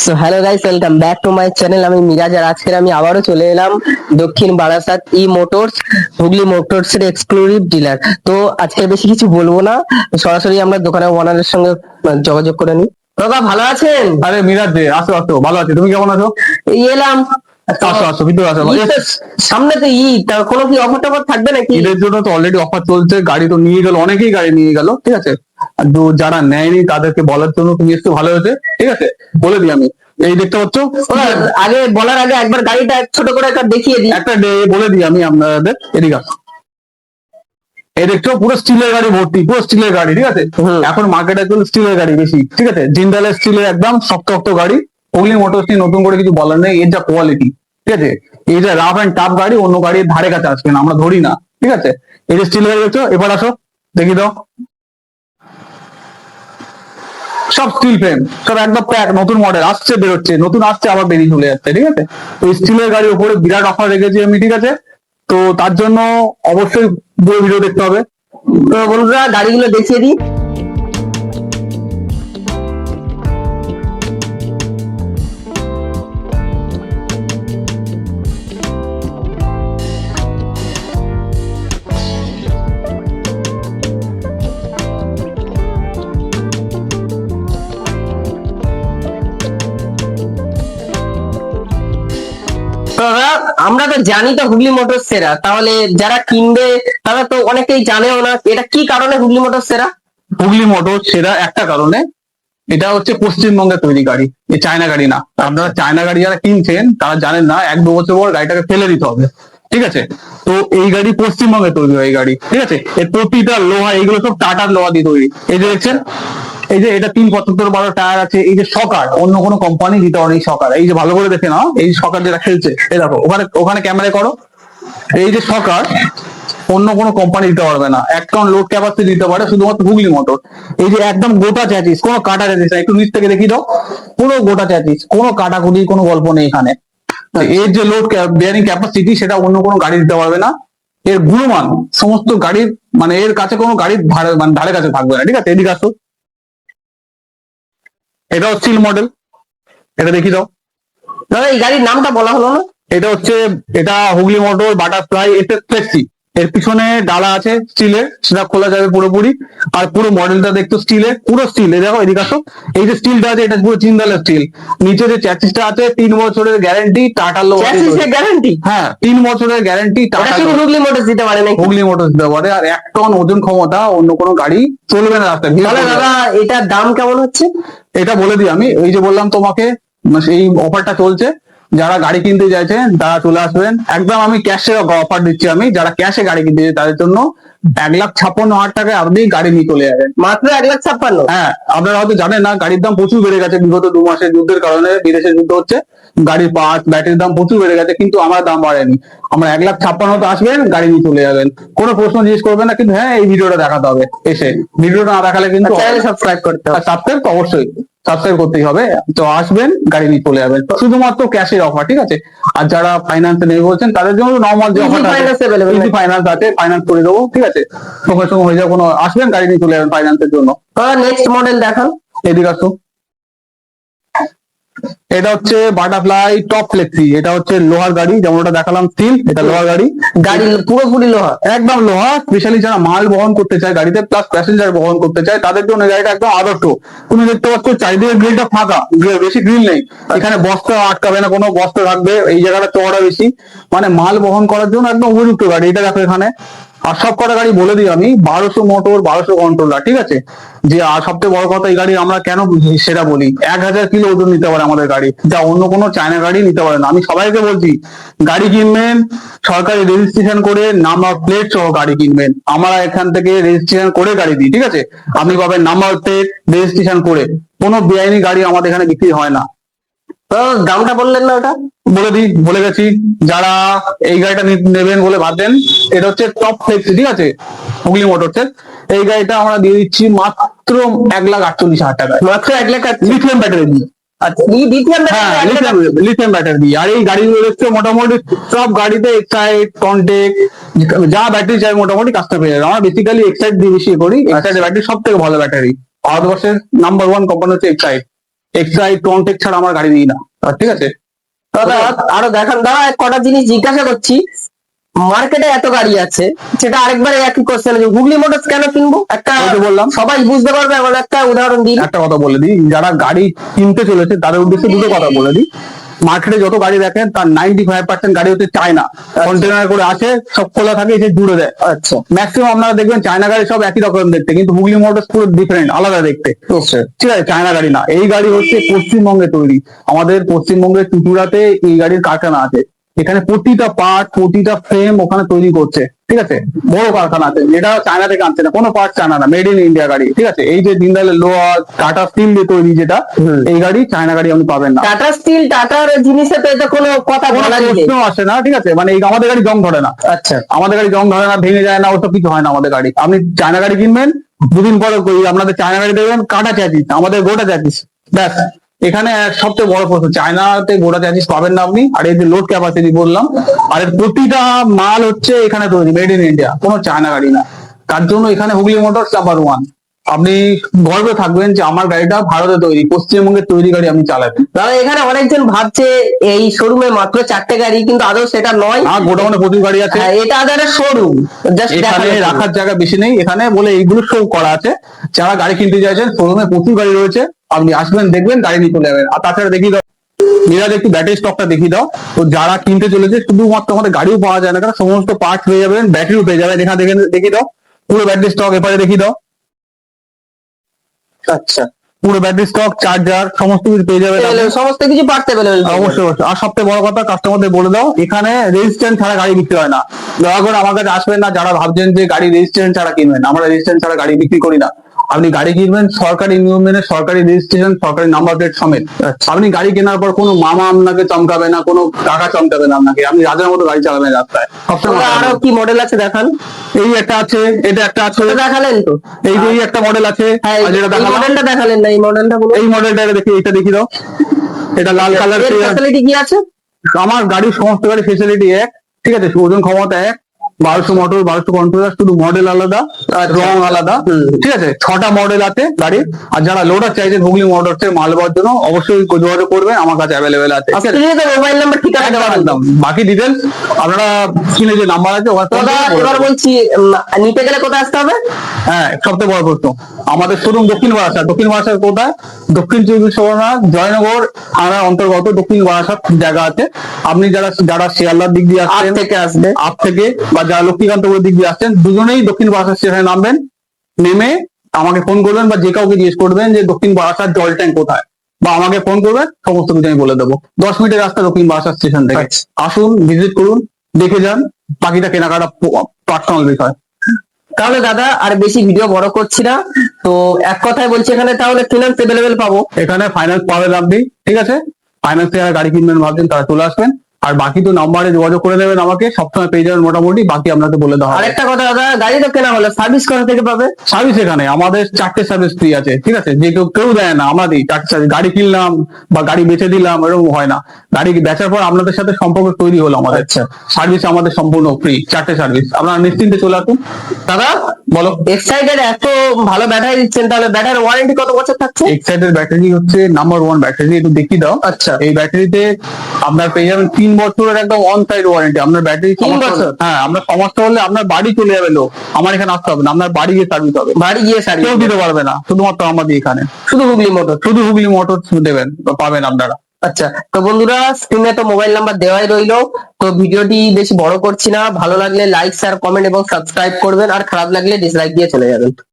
So hello guys, welcome back to my channel. আমি মিরাজ, আর আজকে আমি আবারও চলে এলাম দক্ষিণ বারাসাত ই মোটরস, হুগলি মোটরস এর এক্সক্লুসিভ ডিলার। তো আজকে বেশি কিছু বলবো না, সরাসরি আমরা দোকানের ওনারের সঙ্গে যোগাযোগ করে নিই। দাদা ভালো আছেন? আরে মিরাজ দে, আসো আসো, ভালো আছি। তুমি কেমন আছো? এই এলাম। তো আসো আসো, ভিতরে আসো। ঈদ তো সামনে, তো ঈদ, তা কোনো কি অফার টফার থাকবে নাকি? ঈদের জন্য তো অলরেডি অফার চলছে। গাড়ি তো নিয়ে গেল, অনেকেই গাড়ি নিয়ে গেল, ঠিক আছে। আর তো যারা নেয়নি তাদেরকে বলার জন্য তুমি একটু ভালো হয়েছে, ঠিক আছে, বলে দিই আমি। এই দেখতে পাচ্ছ, আগে বলার আগে একবার গাড়িটা ছোট করে একটা দেখিয়ে দিই। একটা বলে দিই আমি আপনাদের। এদিকে আসো। এই দেখছো, পুরো স্টিলের গাড়ি ভর্তি, পুরো স্টিলের গাড়ি, ঠিক আছে। এখন মার্কেটে চলে স্টিলের গাড়ি বেশি, ঠিক আছে। জিন্দালের স্টিলের একদম শক্ত শক্ত গাড়ি। হুগলি মোটরস নিয়ে নতুন করে কিছু বলার নেই। এর যা কোয়ালিটি, ঠিক আছে, এই যে রাফ অ্যান্ড টাফ গাড়ি অন্য গাড়ির ধারে কাছে আসবে না, আমরা ধরি না, ঠিক আছে। এই যে স্টিল গাড়ি দেখছো, এবার আসো দেখি দাও। সব স্টিল ফ্রেম, সব একদম প্যাক, নতুন মডেল আসছে, বেরোচ্ছে, নতুন আসছে, আবার বেরিয়ে চলে যাচ্ছে, ঠিক আছে। তো স্টিলের গাড়ির উপরে বিরাট অফার রেখেছি আমি, ঠিক আছে। তো তার জন্য অবশ্যই পুরো ভিডিও দেখতে হবে। তো বন্ধুরা গাড়িগুলো দেখিয়ে দিই। দাদা আমরা তো জানি তো হুগলি মোটরস সেরা, তাহলে যারা কিনবে তারা তো অনেকেই জানেও না, এটা কি কারণে হুগলি মোটরস সেরা? হুগলি মোটর সেরা একটা কারণে, এটা হচ্ছে পশ্চিমবঙ্গে তৈরি গাড়ি, এ চায়না গাড়ি না। আপনারা চায়না গাড়ি যারা কিনছেন তারা জানেন না, 1-2 বছর পর গাড়িটাকে ফেলে দিতে হবে, ঠিক আছে। তো এই গাড়ি পশ্চিমবঙ্গে তৈরি হয়, এই গাড়ি, ঠিক আছে। এর প্রতিটা লোহা, এইগুলো সব টাটার লোহা দিয়ে তৈরি। এই যে দেখছেন, এই যে এটা 375 টায়ার আছে। এই যে সকার, অন্য কোনো কোম্পানি দিতে পারে এই সকার। এই যে ভালো করে দেখে নাও, এই সকার যেটা খেলছে, এই দেখো ওখানে, ওখানে ক্যামেরায় করো। এই যে সকার অন্য কোনো কোম্পানি দিতে পারবে না। 1 টন লোড ক্যাপাসিটি দিতে পারে শুধুমাত্র হুগলি মোটর। এই যে একদম গোটা চ্যাচিস, কোনো কাটা চ্যাচিস না। একটু নিচ থেকে দেখিয়ে দাও, পুরো গোটা চ্যাচিস, কোনো কাটাকুটি কোনো গল্প নেই এখানে। এর যে লোড বেয়ারিং ক্যাপাসিটি, সেটা অন্য কোনো গাড়ি দিতে পারবে না। এর গুণমান সমস্ত গাড়ির, মানে এর কাছে কোনো গাড়ির ধারে, মানে ধারে কাছে থাকবে না, ঠিক আছে। এদিকে আসো, এটাও স্টিল মডেল, এটা দেখিয়ে দাও। দাদা এই গাড়ির নামটা বলা হলো না। এটা হচ্ছে, এটা Hooghly motor butterfly SS flexi. এর পিছনে ডালা আছে স্টিলের, সেটা খোলা যাবে পুরোপুরি। আর পুরো মডেলটা দেখতো স্টিলের, পুরো স্টিল। এই দেখো, এদিকে আসো। এই যে স্টিলটা আছে, এটা পুরো জিন্দালের স্টিল। নিচে যে চ্যাসিসটা আছে, 3 বছরের গ্যারান্টি, টাটা লো। গ্যারান্টি? হ্যাঁ, 3 বছরের গ্যারান্টি, টাটা। হুগলি মোটরস দিতে পারে না? হুগলি মোটরস দিতে পারে। আর 1 টন ওজন ক্ষমতা অন্য কোনো গাড়ি চলবে না রাস্তায়। তাহলে দাদা এটার দাম কেমন হচ্ছে? এটা বলে দিই আমি, এই যে বললাম তোমাকে, এই অফারটা চলছে। যারা গাড়ি কিনতে চাইছেন তারা চলে আসবেন। একদম আমি ক্যাশে অফার দিচ্ছি আমি। যারা ক্যাশে গাড়ি কিনতে চাই তাদের জন্য 1,56,000 টাকায় আপনি গাড়ি নিয়ে চলে যাবেন। মাত্র 1,56,000? হ্যাঁ, আপনারা হয়তো জানেন না, গাড়ির দাম প্রচুর বেড়ে গেছে বিগত 2 মাসের যুদ্ধের কারণে। বিদেশে যুদ্ধ হচ্ছে, গাড়ির পার্টস, ব্যাটারির দাম প্রচুর বেড়ে গেছে, কিন্তু আমার দাম বাড়েনি। আমরা 1,56,000 আসবেন, গাড়ি নিয়ে চলে যাবেন। কোনো প্রশ্ন জিজ্ঞেস করবেন না, কিন্তু হ্যাঁ এই ভিডিওটা দেখাতে হবে এসে। ভিডিওটা না দেখালে কিন্তু সাবস্ক্রাইব করতে হবে। সাবস্ক্রাইব তো অবশ্যই, সাবস্ক্রাইব করতেই হবে। তো আসবেন, গাড়ি নিয়ে চলে যাবেন। শুধুমাত্র ক্যাশের অফার, ঠিক আছে। আর যারা ফাইন্যান্সে নেবে বলছেন তাদের জন্য নর্মাল যে অফার আছে, ইজি ফাইন্যান্স আছে, ফাইন্যান্স করে দেবো, ঠিক আছে। সঙ্গে সঙ্গে হয়ে যাবে, কোনো আসবেন, গাড়ি নিয়ে চলে যাবেন ফাইন্যান্সের জন্য। নেক্সট মডেল দেখান। এদিকে আসো। এটা হচ্ছে বাটারফ্লাই টপ ফ্লেক্সি। এটা হচ্ছে লোহার গাড়ি, যেমন ওটা দেখালাম স্টিল, এটা লোহার গাড়ি। গাড়ি পুরোপুরি লোহা? একদম লোহা। স্পেশালি যারা মাল বহন করতে চায় গাড়িতে, প্লাস প্যাসেঞ্জার বহন করতে চায়, তাদের জন্য গাড়িটা একদম আদর্শ। তুমি দেখতে পাচ্ছ চারিদিকে গ্রিলটা ফাঁকা, বেশি গ্রিল নেই এখানে। বস্তা আটকাবে না, কোনো বস্তা থাকবে। এই জায়গাটা চওড়া বেশি, মানে মাল বহন করার জন্য একদম উপযুক্ত গাড়ি। এটা দেখো এখানে। আর সব কটা গাড়ি বলে দিই আমি, 1200 মোটর, 1200 কন্ট্রোলার, ঠিক আছে। যে আর সবচেয়ে বড় কথা, এই গাড়ি আমরা কেন সেটা বলি, 1000 কিলো ওজন নিতে পারে আমাদের গাড়ি, যা অন্য কোনো চায়না গাড়ি নিতে পারে না। আমি সবাইকে বলছি, গাড়ি কিনবেন সরকারি রেজিস্ট্রেশন করে, নাম্বার প্লেট সহ গাড়ি কিনবেন। আমরা এখান থেকে রেজিস্ট্রেশন করে গাড়ি দিই, ঠিক আছে। আপনি পাবেন নাম্বার প্লেট রেজিস্ট্রেশন করে। কোনো বেআইনি গাড়ি আমাদের এখানে বিক্রি হয় না। তো দামটা বললেন না ওটা? বলে দিই, বলে গেছি। যারা এই গাড়িটা নেবেন বলে ভাববেন, এটা হচ্ছে টপ ফ্লেক্সি, ঠিক আছে, হুগলি মোটরসের। এই গাড়িটা আমরা দিয়ে দিচ্ছি মাত্র 1,48,000 টাকায়। মাত্র 1,00,000? লিথিয়াম ব্যাটারি দিয়ে। আচ্ছা, হ্যাঁ, লিথিয়াম ব্যাটারি দিয়ে। আর এই গাড়িগুলো দেখছো মোটামুটি সব গাড়িতে এক্সাইড, কন্টেক, যা ব্যাটারি চাই মোটামুটি কাজটা পেয়ে যাবে। আমরা বেসিক্যালি এক্সাইড দিয়ে বেশি করি। এক্সাইড ব্যাটারি সব থেকে ভালো ব্যাটারি। ভারতবর্ষের নাম্বার 1 কোম্পানি হচ্ছে এক্সাইড। এক্সট্রা টনটেক ছাড়া আমার গাড়ি দিই না, ঠিক আছে? দাদা আরো দেখান, দাদা কটা জিনিস জিজ্ঞাসা করছি। মার্কেটে এত গাড়ি আছে, সেটা আরেকবার একই কোশ্চেন, হুগলি মোটরস কেন কিনবো? একটা ওই যে বললাম। সবাই বুঝতে পারবে, এমন একটা উদাহরণ দিন। একটা কথা বলে দিই, যারা গাড়ি কিনতে চলেছে তাদের উদ্দেশ্যে দুটো কথা বলে দিই। মার্কেটে যত গাড়ি দেখেন তার 95% গাড়ি হচ্ছে চায়না, কন্টেনার করে আসে, সব খোলা থাকে, এসে জুড়ে দেয়। আচ্ছা, ম্যাক্সিমাম আপনারা দেখবেন চায়না গাড়ি সব একই রকম দেখতে, কিন্তু হুগলি মোটরস পুরো ডিফারেন্ট, আলাদা দেখতে। নিশ্চয়ই। ঠিক আছে, চায়না গাড়ি না, এই গাড়ি হচ্ছে পশ্চিমবঙ্গে তৈরি। আমাদের পশ্চিমবঙ্গের চুচুড়াতে এই গাড়ির কারখানা আছে। এখানে প্রতিটা পার্ট, প্রতিটা ফ্রেম ওখানে তৈরি করছে, ঠিক আছে? বড় কারখানা আছে, যেটা চায়না থেকে আনছে না, কোনো পার্ট চায়না না, মেড ইন ইন্ডিয়া গাড়ি, ঠিক আছে? এই যে জিন্দালের লোহা, টাটা স্টিল দিয়ে তৈরি, যেটা এই গাড়ি চায়না গাড়ি আপনি পাবেন না। টাটা স্টিল, টাটার জিনিসে তো এটা কোনো কথা কোনো বলা নেই। প্রশ্ন আসে না, ঠিক আছে? মানে এই আমাদের গাড়ি জং ধরে না, আচ্ছা, আমাদের গাড়ি জং ধরে না, ভেঙে যায় না, ওসব কিছু হয় না আমাদের গাড়ি। আপনি চায়না গাড়ি কিনবেন, দুদিন পরে আপনাদের চায়না গাড়ি দেখবেন কাটা চ্যাচিস, আমাদের গোটা চ্যাচিস, ব্যাস। এখানে সবচেয়ে বড় প্রশ্ন, চায়নাতে গোটা চ্যাচিস পাবেন না আপনি। আর এই যে লোড ক্যাপাসিটি বললাম, আর এর প্রতিটা মাল হচ্ছে এখানে তৈরি, মেড ইন ইন্ডিয়া, কোনো চায়না গাড়ি না। তার জন্য এখানে হুগলি মোটরস নাম্বার 1। আপনি গর্বে থাকবেন যে আমার গাড়িটা ভারতে তৈরি, পশ্চিমবঙ্গের তৈরি গাড়ি আপনি চালাবেন। দাদা এখানে অনেকজন ভাবছে এই শোরুমে মাত্র 4টে গাড়ি, কিন্তু আদৌ সেটা নয়। গোডাউনে প্রচুর গাড়ি আছে। হ্যাঁ, এটা আদার শোরুম, জাস্ট এখানে রাখার জায়গা বেশি নেই এখানে, বলে এইগুলো শো করা আছে। যারা গাড়ি কিনতে চাইছেন, শোরুমে প্রচুর গাড়ি রয়েছে, আপনি আসবেন, দেখবেন, গাড়ি নিয়ে চলে যাবেন। আর তাছাড়া দেখিয়ে দাও মিরাজ, একটু ব্যাটারি স্টকটা দেখিয়ে দাও। তো যারা কিনতে চলেছে, শুধুমাত্র আমাদের গাড়িও পাওয়া যায় না, কারণ সমস্ত পার্টস পেয়ে যাবেন, ব্যাটারিও পেয়ে যাবেন। এখানে দেখিয়ে দাও পুরো ব্যাটারি স্টক, এপারে দেখিয়ে দাও। আচ্ছা, পুরো ব্যাটারি স্টক, চার্জার, সমস্ত কিছু পেয়ে যাবেন আপনি। সমস্ত কিছু পার্টস অ্যাভেলেবল। অবশ্যই অবশ্যই। আর সবথেকে বড় কথা, কাস্টমারদের বলে দাও, এখানে রেজিস্ট্রেশন ছাড়া গাড়ি বিক্রি হয় না। দয়া করে আমার কাছে আসবেন না যারা ভাবছেন যে গাড়ি রেজিস্ট্রেশন ছাড়া কিনবেন। আমরা রেজিস্ট্রেশন ছাড়া গাড়ি বিক্রি করি না। আপনি গাড়ি কিনবেন সরকারি নিয়ম মেনে, সরকারি রেজিস্ট্রেশন, সরকারি নাম্বার প্লেট সমেত। আপনি গাড়ি কেনার পর কোনো মামা আপনাকে চমকাবে না, কোনো কাকা চমকাবে না আপনাকে, আপনি রাজার মতো গাড়ি চালাবেন রাস্তায় সবসময়। আরো কি মডেল আছে দেখান। এই একটা আছে, এটা একটা আছে, দেখালেন তো। এই যে এই একটা মডেল আছে, হ্যাঁ, আর যেটা এই দেখালাম, মডেলটা দেখালেন না, এই মডেলটা বলুন। এই মডেলটা দেখি, এটা দেখিয়ে দাও। এটা লাল কালার। ফ্যাসিলিটি কি আছে? আমার গাড়ির সমস্ত গাড়ি ফেসিলিটি এক, ঠিক আছে? ওজন ক্ষমতা এক, 1200 মোটর, 1200 কন্ট্রোলার, শুধু মডেল আলাদা, রং আলাদা, ঠিক আছে? 6টা মডেল আছে গাড়ির। আর যারা লোডার চাইছেন হুগলি মোটরস এর মাল পাওয়ার জন্য, অবশ্যই যোগাযোগ করবেন, আমার কাছে অ্যাভেলেবেল আছে। মোবাইল নাম্বার, ঠিকানা দেওয়া একদম, বাকি ডিটেলস আপনারা স্ক্রিনে যে নাম্বার আছে ওখানে phone করে বলে এবার দেবেন। বলছি, নিতে গেলে কোথায় আসতে হবে? হ্যাঁ, সবথেকে বড় প্রশ্ন, আমাদের শোরুম দক্ষিণ বারাসাত। দক্ষিণ বারাসাত কোথায়? দক্ষিণ চব্বিশ পরগনা জয়নগর থানার অন্তর্গত দক্ষিণ বারাসাত জায়গা আছে। আপনি যারা শিয়ালদার দিক দিয়ে আসছেন, থেকে আসবে, আপ থেকে, বা যারা লক্ষ্মীকান্তপুরের দিক দিয়ে আসছেন, দুজনেই দক্ষিণ বারাসাত স্টেশনে নামবেন। নেমে আমাকে ফোন করবেন, বা যে কাউকে জিজ্ঞেস করবেন যে দক্ষিণ বারাসাত জল ট্যাঙ্ক কোথায়, বা আমাকে ফোন করবেন, সমস্ত কিছু আমি বলে দেবো। 10 মিনিটের রাস্তা দক্ষিণ বারাসাত স্টেশন থেকে। আসুন, ভিজিট করুন, দেখে যান, বাকিটা কেনাকাটা পার্সোনাল বিষয়। তাহলে দাদা আর বেশি ভিডিও বড় করছি না, তো এক কথায় বলছি, এখানে তাহলে ফিনান্স অ্যাভেলেবেল পাবো? এখানে ফাইন্যান্স পাবেন আপনি, ঠিক আছে? ফাইন্যান্স থেকে গাড়ি কিনবেন ভাবছেন, তারা চলে আসবেন। আর বাকি তো নাম্বারে যোগাযোগ করে দেবেন আমাকে, সবসময় পেয়ে যাবেন মোটামুটি, বাকি আপনাকে বলে দেওয়া হবে। আরেকটা কথা দাদা, গাড়ি তো কেনা হলো, সার্ভিস কোথা থেকে পাবে? সার্ভিস এখানে আমাদের 4টে সার্ভিস ফ্রি আছে, ঠিক আছে? যে কেউ দেয় না, আমরা দিই 4টে সার্ভিস। গাড়ি কিনলাম বা গাড়ি বেচে দিলাম, এরকম হয় না। গাড়ি বেচার পর আপনাদের সাথে সম্পর্ক তৈরি হলো আমাদের। আচ্ছা। সার্ভিস আমাদের সম্পূর্ণ ফ্রি, 4টে সার্ভিস। আপনারা নিশ্চিন্তে চলে আসুন। দাদা বলো। এক্সাইটেড, এত ভালো ব্যাটারি দিচ্ছেন, তাহলে ব্যাটারি ওয়ারেন্টি কত বছর থাকছে? এক্সাইটেড ব্যাটারি হচ্ছে নাম্বার 1 ব্যাটারি, একটু দেখিয়ে দাও। আচ্ছা। এই ব্যাটারিতে আপনার পেয়ে যাবেন 3 বছরের একদম অন সাইড ওয়ারেন্টি। আপনার ব্যাটারি 3 বছর? হ্যাঁ, আপনার সমস্যা হলে আপনার বাড়ি চলে যাবে লোক, আমার এখানে আসতে হবে না, আপনার বাড়ি গিয়ে সার্ভিস হবে। বাড়ি গিয়ে কেউ সার্ভিস দিতে পারবে না, শুধুমাত্র আমাদের এখানে। শুধু হুগলি মোটর? শুধু হুগলি মোটর দেবেন, পাবেন আপনারা। আচ্ছা, তো বন্ধুরা স্ক্রিনে তো মোবাইল নাম্বার দেওয়াই রইলো। তো ভিডিওটি বেশি বড় করছি না, ভালো লাগলে লাইক, শেয়ার, কমেন্ট এবং সাবস্ক্রাইব করবেন, আর খারাপ লাগলে ডিসলাইক দিয়ে চলে যাবেন।